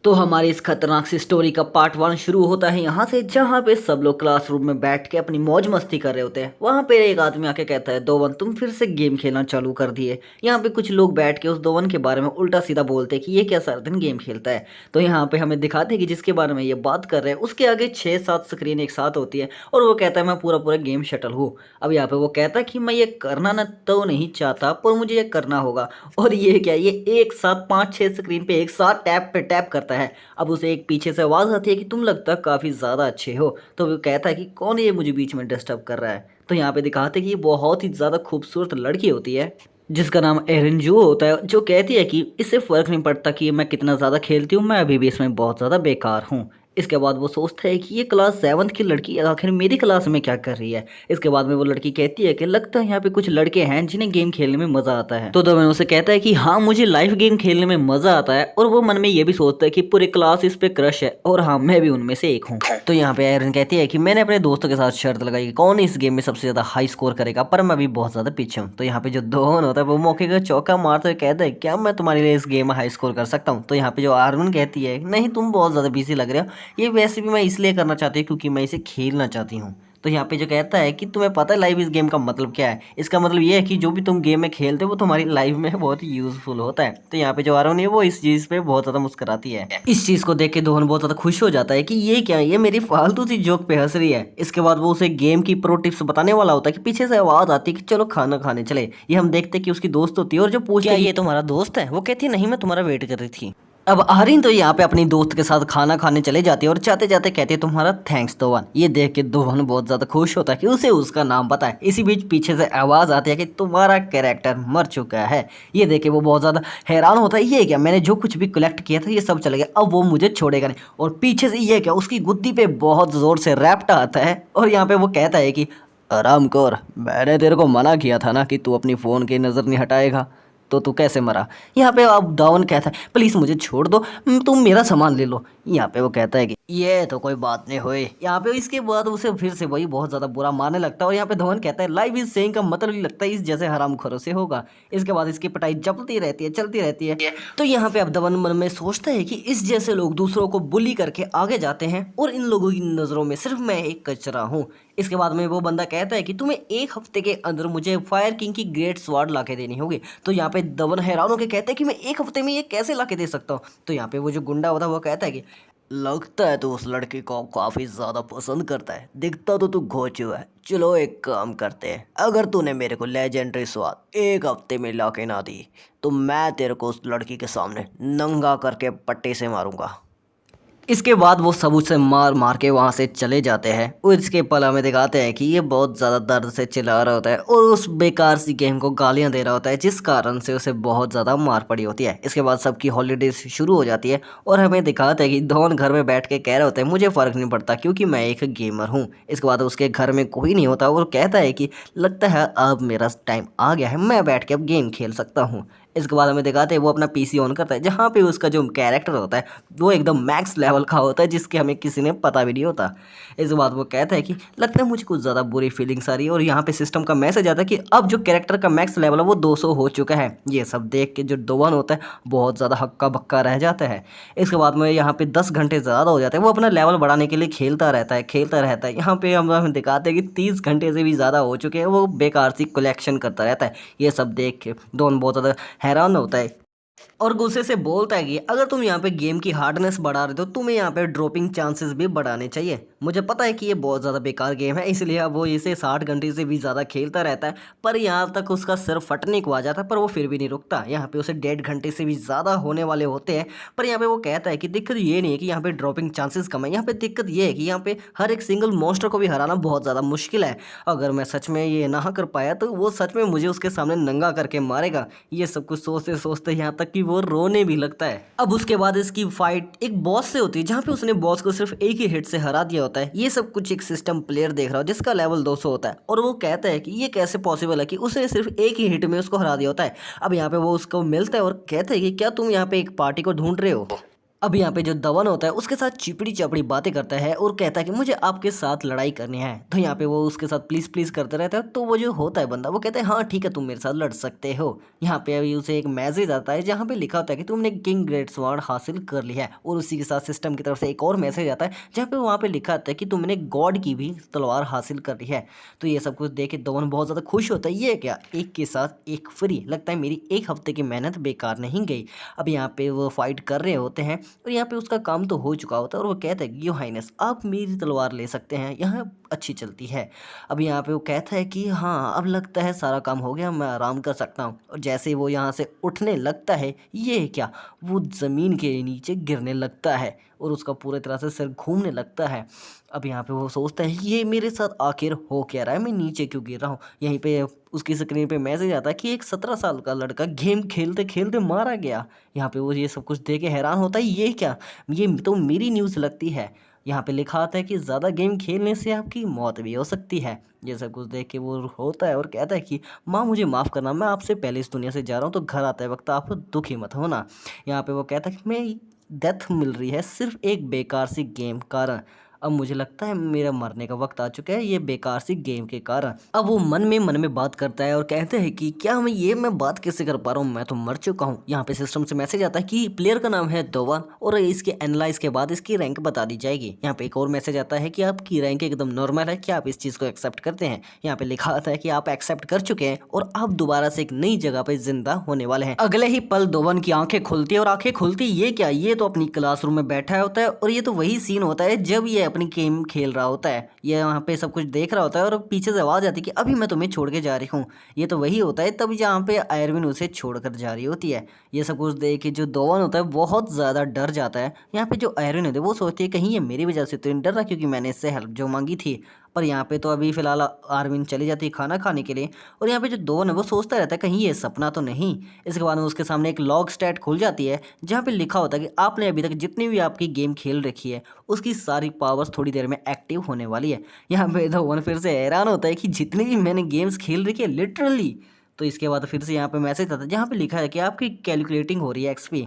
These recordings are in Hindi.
तो हमारी इस खतरनाक सी स्टोरी का पार्ट 1 शुरू होता है यहाँ से, जहाँ पे सब लोग क्लासरूम में बैठ के अपनी मौज मस्ती कर रहे होते हैं। वहाँ पे एक आदमी आके कहता है, दोवन तुम फिर से गेम खेलना चालू कर दिए। यहाँ पे कुछ लोग बैठ के उस दोवन के बारे में उल्टा सीधा बोलते हैं कि ये क्या सारा दिन गेम खेलता है। तो यहाँ पे हमें दिखाते हैं कि जिसके बारे में ये बात कर रहे हैं उसके आगे 6-7 स्क्रीन एक साथ होती है और वो कहता है मैं पूरा पूरा गेम शटल हूँ। अब यहाँ पे वो कहता है कि मैं ये करना न तो नहीं चाहता पर मुझे ये करना होगा। और ये क्या, ये एक साथ 5-6 स्क्रीन पे एक साथ टैप पे टैप करता है। अब उसे एक पीछे से आवाज़ आती है कि तुम लगता काफ़ी ज़्यादा अच्छे हो। तो वो कहता है कि कौन ये मुझे बीच में डिस्टर्ब कर रहा है। तो यहाँ पे दिखाते हैं कि ये बहुत ही ज़्यादा खूबसूरत लड़की होती है जिसका नाम एरिन जू होता है, जो कहती है कि इससे फ़र्क नहीं पड़ता कि मैं कितना ज़्यादा खेलती हूँ, मैं अभी भी इसमें बहुत ज़्यादा बेकार हूँ। इसके बाद वो सोचता है कि ये क्लास 7th की लड़की आखिर मेरी क्लास में क्या कर रही है। इसके बाद में वो लड़की कहती है कि लगता है यहाँ पे कुछ लड़के हैं जिन्हें गेम खेलने में मज़ा आता है। तो मैं उसे कहता है कि हाँ मुझे लाइव गेम खेलने में मज़ा आता है, और वो मन में ये भी सोचता है कि पूरे क्लास इस पे क्रश है और हाँ मैं भी उनमें से एक हूँ। तो यहाँ पे एरिन कहती है कि मैंने अपने दोस्तों के साथ शर्त लगाई कि कौन इस गेम में सबसे ज़्यादा हाई स्कोर करेगा, पर मैं अभी बहुत ज़्यादा पीछे हूँ। तो यहाँ पे जो दोन होता है वो मौके का चौका मारते हुए कहता है क्या मैं तुम्हारे लिए इस गेम में हाई स्कोर कर सकता हूँ। तो यहाँ पे जो आर्यन कहती है नहीं तुम बहुत ज़्यादा बिजी लग रहे हो, ये वैसे भी मैं इसलिए करना चाहती हूँ क्योंकि मैं इसे खेलना चाहती हूँ। तो यहाँ पे जो कहता है कि तुम्हें पता है लाइव इस गेम का मतलब क्या है, इसका मतलब ये है कि जो भी तुम गेम में खेलते हो वो तुम्हारी लाइफ में बहुत ही यूजफुल होता है। तो यहाँ पे जो आरोन है वो इस चीज़ पे बहुत ज़्यादा मुस्कुराती है। इस चीज़ को देख के दोहन बहुत ज़्यादा खुश हो जाता है कि ये क्या है, ये मेरी फालतू सी जोक पे हंस रही है। इसके बाद वो उसे गेम की प्रो टिप्स बताने वाला होता है कि पीछे से आवाज़ आती है कि चलो खाना खाने चले। ये हम देखते हैं कि उसकी दोस्त होती है और जो पूछती है ये तुम्हारा दोस्त है, वो कहती है नहीं मैं तुम्हारा वेट कर रही थी। अब आर्यन तो यहाँ पे अपनी दोस्त के साथ खाना खाने चले जाते हैं और जाते जाते कहते हैं तुम्हारा थैंक्स दोवन। ये देख के दोवन बहुत ज़्यादा खुश होता है कि उसे उसका नाम पता है। इसी बीच पीछे से आवाज़ आती है कि तुम्हारा कैरेक्टर मर चुका है। ये देख के वो बहुत ज़्यादा हैरान होता है, ये क्या मैंने जो कुछ भी कलेक्ट किया था ये सब चले गया, अब वो मुझे छोड़ेगा नहीं। और पीछे से ये क्या उसकी गुद्दी पे बहुत ज़ोर से रैप्टा आता है और यहाँ पे वो कहता है कि आराम कर, मैंने तेरे को मना किया था ना कि तू अपनी फ़ोन की नज़र नहीं हटाएगा, तो तू कैसे मरा। यहाँ पे अब दावन कहता है प्लीज़ मुझे छोड़ दो, तुम मेरा सामान ले लो। यहाँ पे वो कहता है कि ये तो कोई बात नहीं हुई। यहाँ पे इसके बाद उसे फिर से वही बहुत ज़्यादा बुरा मारने लगता है और यहाँ पे धवन कहता है लाइव इज सेइंग का मतलब ही लगता है इस जैसे हरामखोरों से होगा। इसके बाद इसकी पिटाई चलती रहती है चलती रहती है। तो यहाँ पे अब धवन मन में सोचता है कि इस जैसे लोग दूसरों को बुली करके आगे जाते हैं और इन लोगों की नज़रों में सिर्फ मैं एक कचरा हूँ। इसके बाद में वो बंदा कहता है कि तुम्हें 1 हफ्ते के अंदर मुझे फायर किंग की ग्रेट स्वार्ड ला के देनी होगी। तो यहाँ पे धवन हैरान होकर कहते हैं कि मैं 1 हफ्ते में ये कैसे ला के दे सकता हूँ। तो यहाँ पे वो जो गुंडा होता है वो कहता है कि लगता है तो उस लड़की को काफ़ी ज़्यादा पसंद करता है, दिखता तो तू घोचू है। चलो एक काम करते हैं, अगर तूने मेरे को लेजेंडरी स्वाद 1 हफ्ते में ला के ना दी तो मैं तेरे को उस लड़की के सामने नंगा करके पट्टे से मारूंगा। इसके बाद वो सब उसे मार मार के वहाँ से चले जाते हैं और इसके पल हमें दिखाते हैं कि ये बहुत ज़्यादा दर्द से चिल्ला रहा होता है और उस बेकार सी गेम को गालियाँ दे रहा होता है, जिस कारण से उसे बहुत ज़्यादा मार पड़ी होती है। इसके बाद सबकी हॉलीडेज शुरू हो जाती है और हमें दिखाते हैं कि धवन घर में बैठ के कह रहे होते हैं मुझे फ़र्क नहीं पड़ता क्योंकि मैं एक गेमर हूँ। इसके बाद उसके घर में कोई नहीं होता और कहता है कि लगता है अब मेरा टाइम आ गया है, मैं बैठ के अब गेम खेल सकता हूँ। इसके बाद हमें दिखाते हैं वो अपना पीसी ऑन करता है, जहाँ पे उसका जो कैरेक्टर होता है वो एकदम मैक्स लेवल का होता है, जिसके हमें किसी ने पता भी नहीं होता। इसके बाद वो कहता है कि लगता है मुझे कुछ ज़्यादा बुरी फीलिंग्स आ रही है और यहाँ पे सिस्टम का मैसेज आता है कि अब जो कैरेक्टर का मैक्स लेवल है वो 200 हो चुका है। ये सब देख के जो दोवन होता है बहुत ज़्यादा हक्का बक्का रह जाता है। इसके बाद में यहाँ पे 10 घंटे ज़्यादा हो जाते हैं, वो अपना लेवल बढ़ाने के लिए खेलता रहता है। यहाँ पे हम दिखाते हैं कि 30 घंटे से भी ज़्यादा हो चुके हैं, वो बेकार सी कलेक्शन करता रहता है। ये सब देख के दोवन बहुत ज़्यादा हैरान होता है और गुस्से से बोलता है कि अगर तुम यहाँ पे गेम की हार्डनेस बढ़ा रहे हो तो तुम्हें यहाँ पे ड्रॉपिंग चांसेस भी बढ़ाने चाहिए। मुझे पता है कि ये बहुत ज़्यादा बेकार गेम है, इसलिए अब वो इसे 60 घंटे से भी ज़्यादा खेलता रहता है, पर यहाँ तक उसका सिर फटने को आ जाता है, पर वो फिर भी नहीं रुकता। यहाँ पे उसे 1.5 घंटे से भी ज़्यादा होने वाले होते हैं, पर यहाँ पे वो कहता है कि दिक्कत ये नहीं है कि यहाँ पे ड्रॉपिंग चांसेस कम है, यहाँ पे दिक्कत ये है कि यहाँ पे हर एक सिंगल मॉन्स्टर को भी हराना बहुत ज़्यादा मुश्किल है। अगर मैं सच में ये ना कर पाया तो वो सच में मुझे उसके सामने नंगा करके मारेगा। ये सब कुछ सोचते सोचते यहाँ तक कि वो रोने भी लगता है। अब उसके बाद इसकी फाइट एक बॉस से होती है, जहाँ पे उसने बॉस को सिर्फ एक ही हिट से हरा दिया होता है। ये सब कुछ एक सिस्टम प्लेयर देख रहा हो जिसका लेवल 200 होता है और वो कहता है कि ये कैसे पॉसिबल है कि उसने सिर्फ एक ही हिट में उसको हरा दिया होता है। अब यहाँ पे वो उसको मिलता है और कहता है कि क्या तुम यहाँ पे एक पार्टी को ढूंढ रहे हो। अब यहाँ पे जो धवन होता है उसके साथ चिपड़ी चापड़ी बातें करता है और कहता है कि मुझे आपके साथ लड़ाई करनी है। तो यहाँ पे वो उसके साथ प्लीज प्लीज करते रहता है। तो वो जो होता है बंदा वो कहता है हाँ ठीक है तुम मेरे साथ लड़ सकते हो। यहाँ पे अभी उसे एक मैसेज आता है जहाँ पे लिखा होता है कि तुमने किंग ग्रेट स्वॉर्ड हासिल कर लिया है। और उसी के साथ सिस्टम की तरफ से एक और मैसेज आता है जहाँ पे वहाँ पे लिखा होता है कि तुमने गॉड की भी तलवार हासिल कर ली है। तो ये सब कुछ देख के धवन बहुत ज़्यादा खुश होता है। ये क्या, एक के साथ एक फ्री, लगता है मेरी एक हफ्ते की मेहनत बेकार नहीं गई। अब यहाँ पे वो फाइट कर रहे होते हैं और यहाँ पे उसका काम तो हो चुका होता है और वो कहता है योर हाइनेस आप मेरी तलवार ले सकते हैं, यहाँ अच्छी चलती है। अब यहाँ पे वो कहता है कि हाँ अब लगता है सारा काम हो गया, मैं आराम कर सकता हूँ। और जैसे ही वो यहाँ से उठने लगता है, ये क्या, वो ज़मीन के नीचे गिरने लगता है और उसका पूरी तरह से सिर घूमने लगता है। अब यहाँ पे वो सोचता है ये मेरे साथ आखिर हो क्या रहा है, मैं नीचे क्यों गिर रहा हूँ। यहीं पे उसकी स्क्रीन पे मैसेज आता है कि एक 17 साल का लड़का गेम खेलते खेलते मारा गया। यहाँ पे वो ये सब कुछ देख के हैरान होता है, ये क्या, ये तो मेरी न्यूज़ लगती है। यहाँ पे लिखा आता है कि ज़्यादा गेम खेलने से आपकी मौत भी हो सकती है। ये सब कुछ देख के वो होता है और कहता है कि माँ मुझे माफ़ करना, मैं आपसे पहले इस दुनिया से जा रहा हूँ, तो घर आते वक्त आप दुखी मत होना। यहाँ पे वो कहता है कि मैं डेथ मिल रही है सिर्फ एक बेकार सी गेम कारण। अब मुझे लगता है मेरा मरने का वक्त आ चुका है ये बेकार सी गेम के कारण। अब वो मन में बात करता है और कहते हैं कि क्या मैं बात कैसे कर पा रहा हूँ, मैं तो मर चुका हूँ। यहाँ पे सिस्टम से मैसेज आता है कि प्लेयर का नाम है धवन और इसके एनालाइज के बाद इसकी रैंक बता दी जाएगी। यहाँ पे एक और मैसेज आता है कि आपकी रैंक एकदम नॉर्मल है, क्या आप इस चीज़ को एक्सेप्ट करते हैं। यहाँ पे लिखा आता है कि आप एक्सेप्ट कर चुके हैं और आप दोबारा से एक नई जगह पे जिंदा होने वाले हैं। अगले ही पल धवन की आंखें खुलती है और आंखें खुलती ये क्या, ये तो अपनी क्लासरूम में बैठा होता है और ये तो वही सीन होता है जब ये अपनी गेम खेल रहा होता है। ये यहाँ पे सब कुछ देख रहा होता है और पीछे से आवाज़ आती है कि अभी मैं तुम्हें छोड़ के जा रही हूँ। ये तो वही होता है तब यहाँ पे आयरविन उसे छोड़कर जा रही होती है। ये सब कुछ देख के जो धवन होता है बहुत ज़्यादा डर जाता है। यहाँ पे जो आयरविन होती है वो सोचती है कहीं ये मेरी वजह से तो नहीं डर रहा क्योंकि मैंने इससे हेल्प जो मांगी थी। पर यहाँ पे तो अभी फ़िलहाल आरविन चली जाती है खाना खाने के लिए और यहाँ पे जो धवन है वो सोचता रहता है कहीं ये सपना तो नहीं। इसके बाद में उसके सामने एक लॉग स्टैट खुल जाती है जहाँ पे लिखा होता है कि आपने अभी तक जितनी भी आपकी गेम खेल रखी है उसकी सारी पावर्स थोड़ी देर में एक्टिव होने वाली है। यहाँ पे धवन फिर से हैरान होता है कि जितनी भी मैंने गेम्स खेल रखी है लिटरली। तो इसके बाद फिर से यहाँ पे मैसेज आता है जहाँ पे लिखा है कि आपकी कैलकुलेटिंग हो रही है एक्सपी।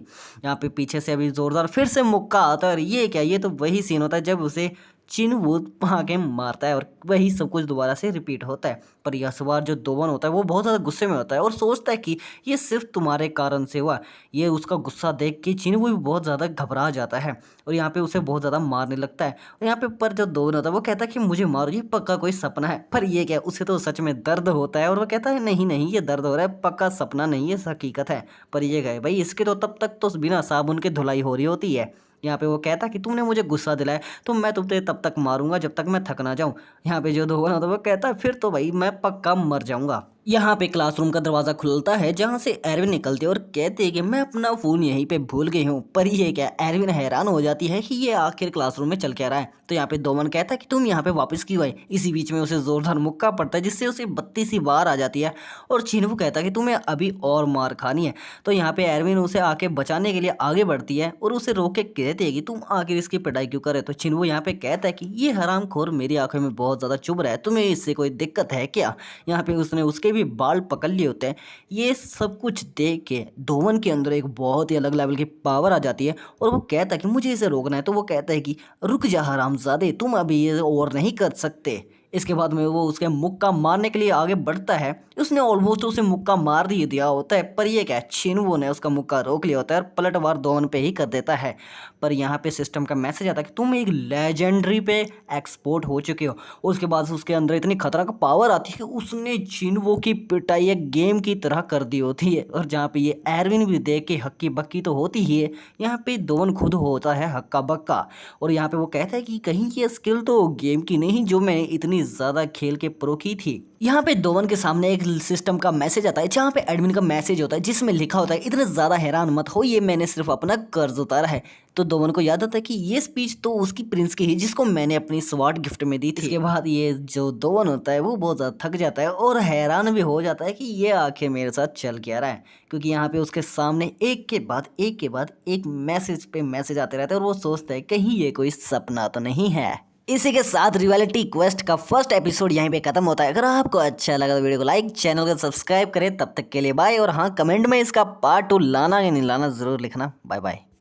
यहाँ पे पीछे से अभी जोरदार फिर से मुक्का आता है और ये क्या, ये तो वही सीन होता है जब उसे चिन वो आके मारता है और वही सब कुछ दोबारा से रिपीट होता है। पर यह सवार जो धवन होता है वो बहुत ज़्यादा गुस्से में होता है और सोचता है कि ये सिर्फ तुम्हारे कारण से हुआ। ये उसका गुस्सा देख के चिन वो भी बहुत ज़्यादा घबरा जाता है और यहाँ पे उसे बहुत ज़्यादा मारने लगता है। और यहाँ पे पर जो धवन होता है वो कहता है कि मुझे मारो, ये पक्का कोई सपना है। पर ये क्या, उसे तो सच में दर्द होता है और वो कहता है नहीं नहीं ये दर्द हो रहा है, पक्का सपना नहीं ये हकीकत है। पर ये गए भाई, इसके तो तब तक तो बिना साबुन के धुलाई हो रही होती है। यहाँ पे वो कहता कि तुमने मुझे गुस्सा दिलाया तो मैं तुमसे तब तक मारूंगा जब तक मैं थक ना जाऊँ। यहाँ पे जो धवन होता है वो कहता है फिर तो भाई मैं पक्का मर जाऊंगा। यहाँ पे क्लासरूम का दरवाजा खुलता है जहाँ से एरविन निकलते और कहते हैं कि मैं अपना फ़ोन यहीं पे भूल गई हूँ। पर ये क्या, एरविन हैरान हो जाती है कि ये आखिर क्लासरूम में चल क्या रहा है। तो यहाँ पे धवन कहता है कि तुम यहाँ पे वापस क्यों आई। इसी बीच में उसे जोरदार मुक्का पड़ता है जिससे उसे 32 बार आ जाती है और चिन्हू कहता है कि तुम्हें अभी और मार खानी है। तो यहाँ पे एरविन उसे आके बचाने के लिए आगे बढ़ती है और उसे रोक के कहती है कि तुम आखिर इसकी पिटाई क्यों करे। तो चिन्हू यहाँ पे कहता है कि ये हरामखोर मेरी आंखों में बहुत ज़्यादा चुभ रहा है, तुम्हें इससे कोई दिक्कत है क्या। यहाँ पे उसने उसके भी बाल पकड़ लिए होते हैं। ये सब कुछ देख के धवन के अंदर एक बहुत ही अलग लेवल की पावर आ जाती है और वो कहता है कि मुझे इसे रोकना है। तो वो कहता है कि रुक जा हरामजादे, तुम अभी ये और नहीं कर सकते। इसके बाद में वो उसके मुक्का मारने के लिए आगे बढ़ता है। उसने ऑलमोस्ट उसे मुक्का मार दिया होता है पर ये क्या, चिन्हू ने उसका मुक्का रोक लिया होता है और पलटवार धवन पे ही कर देता है। पर यहाँ पे सिस्टम का मैसेज आता है कि तुम एक लेजेंडरी पे एक्सपोर्ट हो चुके हो। उसके बाद उसके अंदर इतनी खतरनाक पावर आती है कि उसने चिन्हू की पिटाई एक गेम की तरह कर दी होती है। और जहाँ पे ये एरविन भी देख के हक्की बक्की तो होती ही है, यहाँ पे धवन खुद होता है हक्का बक्का। और यहाँ पे वो कहता है कि कहीं ये स्किल तो गेम की नहीं जो मैंने इतनी ज़्यादा खेल के प्रो की थी। यहाँ पे धवन के सामने एक सिस्टम का मैसेज आता है जहाँ पे एडमिन का मैसेज होता है जिसमें लिखा होता है इतने ज़्यादा हैरान मत हो, ये मैंने सिर्फ अपना कर्ज उतारा है। तो धवन को याद आता है कि ये स्पीच तो उसकी प्रिंस की ही जिसको मैंने अपनी स्वॉर्ड गिफ्ट में दी थी। इसके बाद ये जो धवन होता है वो बहुत ज़्यादा थक जाता है और हैरान भी हो जाता है कि ये आखिर मेरे साथ चल क्या रहा है, क्योंकि यहाँ पे उसके सामने एक के बाद एक मैसेज पे मैसेज आते रहते हैं और वो सोचता है कहीं ये कोई सपना तो नहीं है। इसी के साथ रियलिटी क्वेस्ट का फर्स्ट एपिसोड यहीं पे खत्म होता है। अगर आपको अच्छा लगा तो वीडियो को लाइक, चैनल को सब्सक्राइब करें। तब तक के लिए बाय। और हाँ, कमेंट में इसका पार्ट 2 लाना या नहीं लाना ज़रूर लिखना। Bye bye.